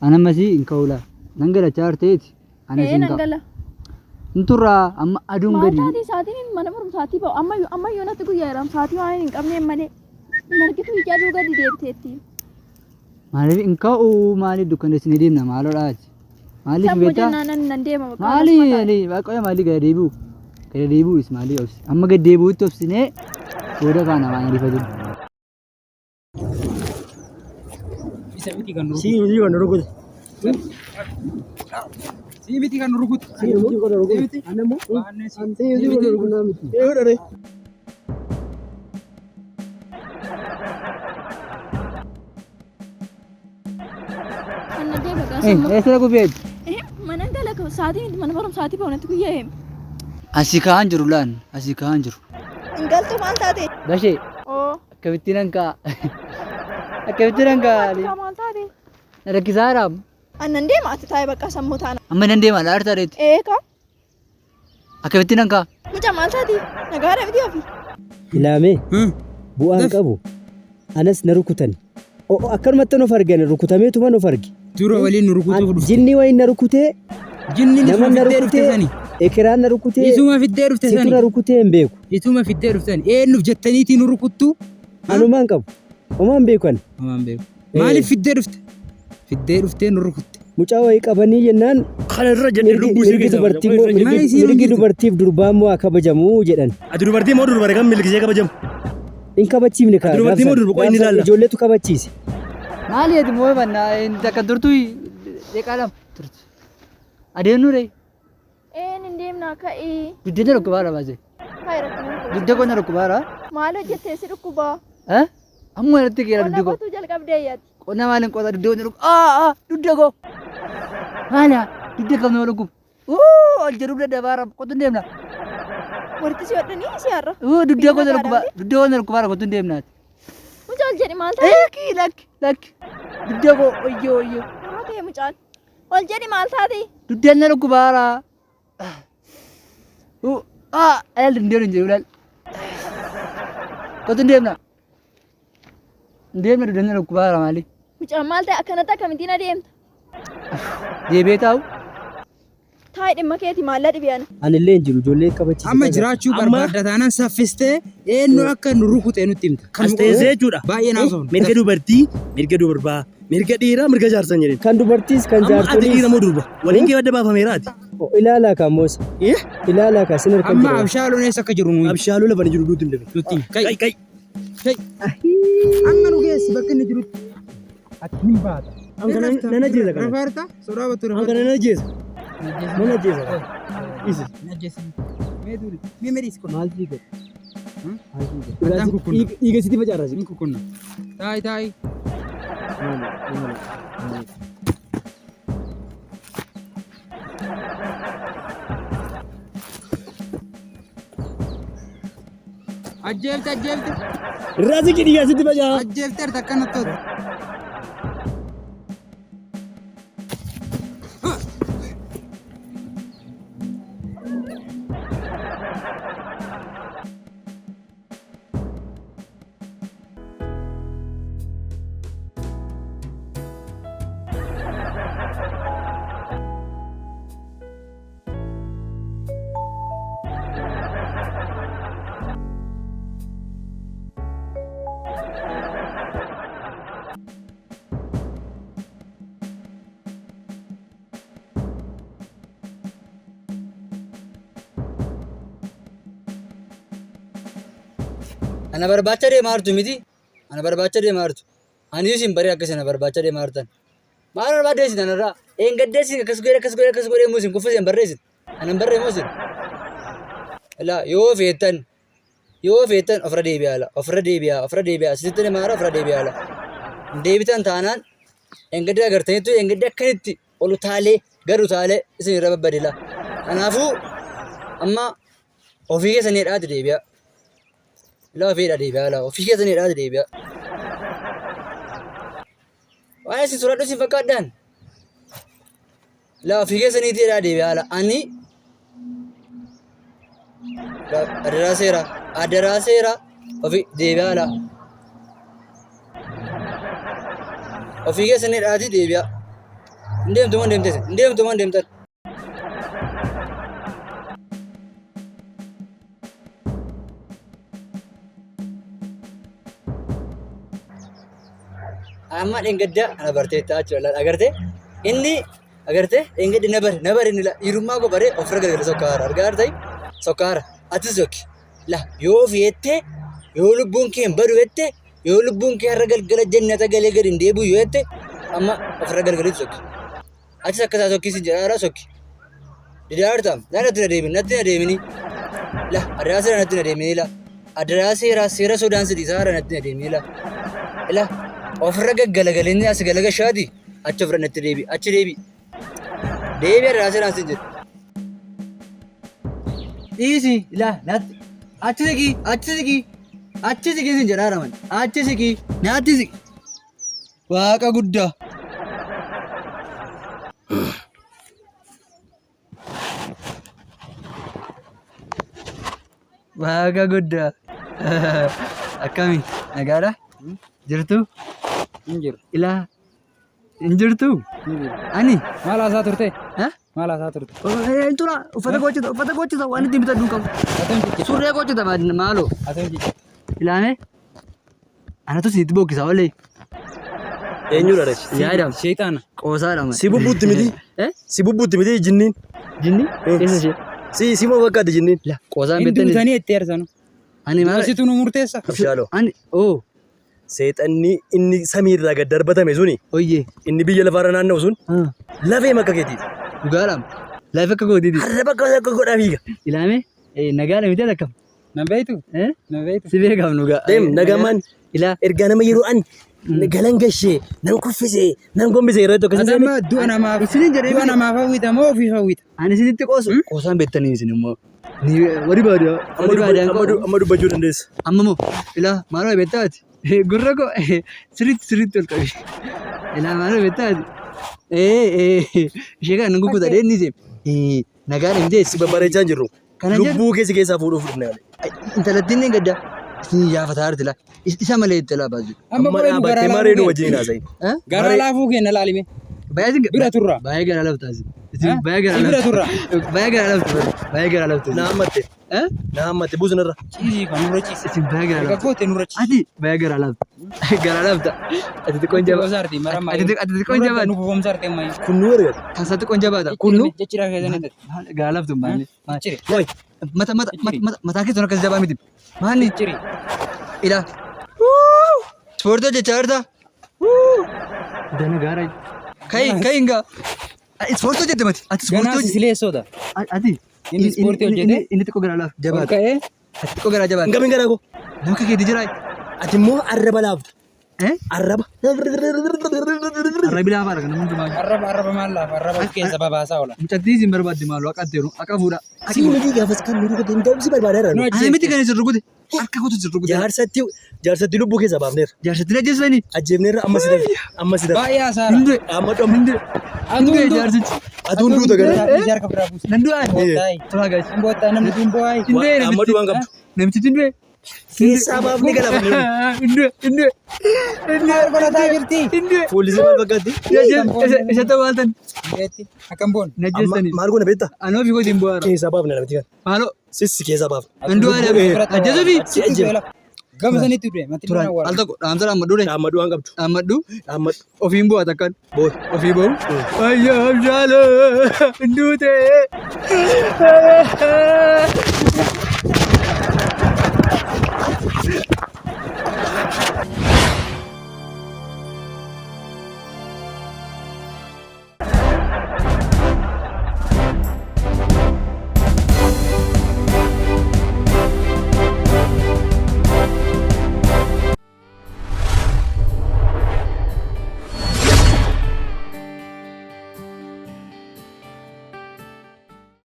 أنا مسي إن كولا نانجلا شارتيت أنا إيه سينكا نانجلا انتورا أما أدون ما غدي تاتي ساتين من برم ساتي بو أما يونا تقول يا رام ساتي ما إنك أمني مالي نركض ويجادو غدي ديبتي مالي إنكا أو مالي دكان سندينا مالو راج مالي في بيتا ننديما مالي يعني باقي مالي غريبو غريبو إسمالي أوس أما غريبو توفسينه وده كان ما يعرف هذا Sibiti kan rukut. Sibiti kan rukut. Sibiti kan rukut. Sibiti kan rukut. Anamu? Sibiti kan rukut namiti. Eh udah deh. ننديما إيه aku bed إيه ما نندلا كو ساتين من برم ساتي بو نتقول يا إم asika anjuru lan asika anjuru إنقل تو مال تاتي dashe أو akabitinan ka مال تاتي rakkisaram ننديما أتتاي بقى سموتانا amma nande mala artaret إيه كا akabitinan ka مجا مال تاتي نقارا بدي أفي Ilame bu'aan qabu anas na rukutan. Akkanumatti nu fargan rukutameetuma nu fargi. Dura waliin rukutu dhufte. Jinni wayin na rukutee Jinni ni nama na fiddee dhufte sani. rukutee ekiraan na rukutee Isuma fiddee dhufte situ na sani. rukutee hin beeku. Isuma fiddee dhufte sani. Eenyuuf jettaniiti nu rukuttu? Anumaan qabu. Homaan beekan. Homaan beeku. Maaliif fiddee dhufte? Fiddee dhuftee nu rukutte. Mucaa wayii qabanii jennaan Kanarra jennee lubbuu ishee keessa mirgi dubartiif durbaa immoo haa kabajamu jedhan. ati dubartii moo durbare kan milkisee kabajamu. In kabachiifne kaa Dubartii moo durba qoy inni ilaalla. ijoolleetu kabachiise. maali ati moo banna inta kan turtu deqalam turtu adeemnu re إيه ننديمنا كأي dudde rokko bara baase هاي ركنا dudde konna rokko bara مالو جت سيرك كوبا ha amma irratti keera ولا dudde ko بتو جل قبديات qonna maalin qota dudde konna rokko dudde ko maala dudde kam nama rokko aljaru da bara qotu deemna ورتي سيودني سيارة dudde konna rokko bara qotu deemna مجال جري مال تاتي lak dudde ko oyyo هاتي مجال والجري مال تاتي dudde na rokko bara el ndero njewlal qotu deemna dudde na rokko bara maali مجال مال تاتي أكنتا كمدينة ديم deebeetaa'u تاي دم كيتي مال لا دبيان Anillee hin jiru ijoollee kabachiise. Amma jiraachuu barbaadda taanaan saffistee eenyu akka nu rukute nutti himta. As teessee jechuudha. Baay'ee naasofna. Mirga dubartii, mirga durbaa, mirga dhiiraa, mirga jaarsan jedheen. Kan dubartiis kan Amma ati dhiira jaartoliis. moo durba? Waliin kee adda baafameeraati. Ilaalaa kaa moosa. Ilaalaa kaa sin harkan Amma jira. abshaaluun eessa akka jiru nuyi. Abshaaluu lafani jiru duuti hin dabe. Nutti kai Kai. amma nu geessi bakka inni jirutti. Ati hin baata. Hanga nana jeesa kana. Rafaarta sodaa battu Hanga rafaarta. nana jeesa. Nana jeesa. Isi. Najjeessin. Mee duuli. Mee meriis kun. Maal fiiga? Addaan kukkunna. Dhiiga sitti facaarra. Hin kukkunna. Taayi. Ajjeefte. Raasi dhiiga sitti facaa. Ajjeefte takkanatti oolu. ana barbaacha deemaa jirtu miti ana barbaacha deemaa jirtu ani isin bari akkas ana barbaacha deemaa jirtan maal barbaadeessin anarraa gaddeessin akkas godhe muusin kuffisen barreessin anan barree muusin la yoo feetan ofirra deebi'aa sitti namaara ofirra deebi'aa la deebitan taanaan gadda agartaniitu gadda akkanitti ol utaalee gad utaalee isin irra babbadila kanaafuu amma ofii keessanii dhaati deebi'aa la ofii deebi'aa la ofii keessanii dhaati deebi'aa waan isin suradhu isin fakkaadhaan la ofii keessaniiti dhaa deebi'aa la ani adaraa seera ofii deebi'aa la ofii keessanii dhaati deebi'aa Deemtu moo deemtes? Deemtu moo deemtan? Amma dhengedda ana barteetta jechuudha. Agartee? Inni agartee dhengeddi na bare inni hirummaa koo bare ofirra gargar sokkaara. Argaa jirtay? Sokkaara. Atis sokki. La yoo fiyettee yoo lubbuun kee hin badu jettee yoo lubbuun kee har'a galgala jannata galee gadi hin deebi'u yoo jette amma ofirra gargariitu sokki. Atis akkasaa sokkisi jedhaadhaa sokki. Didaartaam natti na deemin natti na deemini. La adaraasee natti na deemini la. Adaraasee seera sodaan sidiisaa haara natti na deemini la. La ofirra gaggalagalanii as galagashaati achi ofirra natti deebi achi deebi. Deebi adaraasee naan sin jedhu. Dhiisi la natti achi siqii achi siqii sin jedhaara man achi siqii naatti siqi. Waaqa guddaa. Waaqa guddaa. Akkami nagaadha? Jirtu? Hin jiru. Ilaa hin jirtu? Ani? Maal haasaa turte? Ha? Maal haasaa turte? Tura uffata gochita waan ittiin bitadhu qabu. Surree gochita maaloo. Atom jijjiirra. Ilaame? Anatu sitti bokkisa olee. Eenyudha rechi? Yaadam. Sheexaana. Qoosaadha man. Si bubbuutti miti? Si bubbuutti miti jinniin? Jinni? Eessa ishee? Si moo fakkaate jinniin? La qoosaan Hin beektanii? duutanii itti eersanu. Ani maal? Asitu nu murteessa. Abshaaloo. Ani oo Seexanni inni samiirraa gad darbatame suni oyyee. inni biyya lafaarra naanna'u sun lafee makka keetiiti. Dhugaadhaam. Lafa akka gootiiti. Har'a bakka akka godhaa fiiga. Ilaame? Nagaadha miti akkam? Nan beektu? Nan beektu. Si beekaam dhugaa. Deem nagamaan Ilaa. ergaa nama yeroo an galan gashee nan kuffisee nan gombisee yeroo tokko isin Atamma du'a namaaf. Isinin jedhee Du'a namaaf hawwita moo ofii hawwita? ani isinitti qoosu. Qoosaan beektanii isin immoo. Ni wari baadiyaa. Wari baadiyaan qoodu. amma dubbachuu dandeessa. Amma moo ilaa maaloo beektaati? Gurra koo sirriitti ol qabi. Ilaa maaloo beektaati? Ishee kana nan gugguta deemnise. Nagaan hin deessi. Si babbareechaa hin jirru. Kana jedhu. Lubbuu keessaa fuudhuuf dhufne. Intalattiin ni gadda. Isin yaafataa jirti laa. Isa malee itti laa baaju. Amma dhaabbattee maree nu wajjin haasa'i. Garaa laafuu kenna laalime. Baay'ee Bira turra. Baay'ee garaa laftaasi. Baay'ee garaa Bira turra. Baay'ee garaa laftu. Baay'ee garaa laftu. Na hammatte. Na hammatte buusnarra. Ciisii kan nurra ciise. Isin baay'ee garaa Egaa laftu. goote nurra ciise. Ati baay'ee garaa laftu. Garaa lafta. Ati xiqqoon jabaa. Bosaarti mara maayii. Ati xiqqoon jabaa. Nu boomsaarte maayii. Kun nu erga. Kan isaa xiqqoon jabaata. Kunnu Jechira keessanitti. garaa laftu hin baanne. Jechiri. Wayi. Mataa keessan akkas jabaa miti. Maanni? Jechiri. Ilaa. Ispoortii hojjechaa jirta? Dana gaaraa. Kayi hingaa. Ispoortii hojjette mati. Ati ispoortii Ganaas hojjette. sileessoodha. Ati. Inni ispoortii hojjete? Inni xiqqoo garaa laaf Ol jabaata. ka'ee Ati xiqqoo garaa jabaata. Hangamiin garaa koo? Nama keetti jira. Ati immoo arraba laafta. Arraba. Arrabi laafaadha kan namni hundumaa. arraba maal laafa arraba keessa babaasaa oola. Mucattii isin barbaadde maaloo akka atteeru akka fuudha. Si miti gaafas kan nu rukute hin ta'u si barbaadeera. Nu Ani miti kan isin rukute. Akka kootu isin rukute. Jaarsatti lubbuu keessaa baafneera. Jaarsatti ajjeesanii. Ajjeefneerra amma si darba. Baay'ee haasaara. Hindue. Amma dhoom. Hindue jaarsichi. Aduun duuta gara. Harka biraa buusa. Nan du'aa. Boottaay. Turaa gaasi. Boottaa namni duun bo'aay. Hindue Amma namichi. du'aan qabdu. Namichi hindue. Keessaa baafnee galaafne. Hindue. Maal godhataa jirti? Hindue. Fuulli si maal fakkaatti? Isa ta'uu waaltan. Beetti. Akkam boon. Na ajjeesanii. Maal goona beektaa? Anoo fi gootiin bu'aara. Keessaa baafne namichi kan. Maaloo. Sissi keessaa baafne. Nan du'aa deema. Ajjeesuu fi. Si ajjeef. Gama sanitti du'e. Mati Turaan al tokko dhaamsa dhaammadhu de. Amma du'aan qabdu. Dhaammadhu. Dhaammadhu. Ofiin bu'aa takkaan. Boor. Ofii ba'u. Ayyaa abshaaloo. Hinduutee.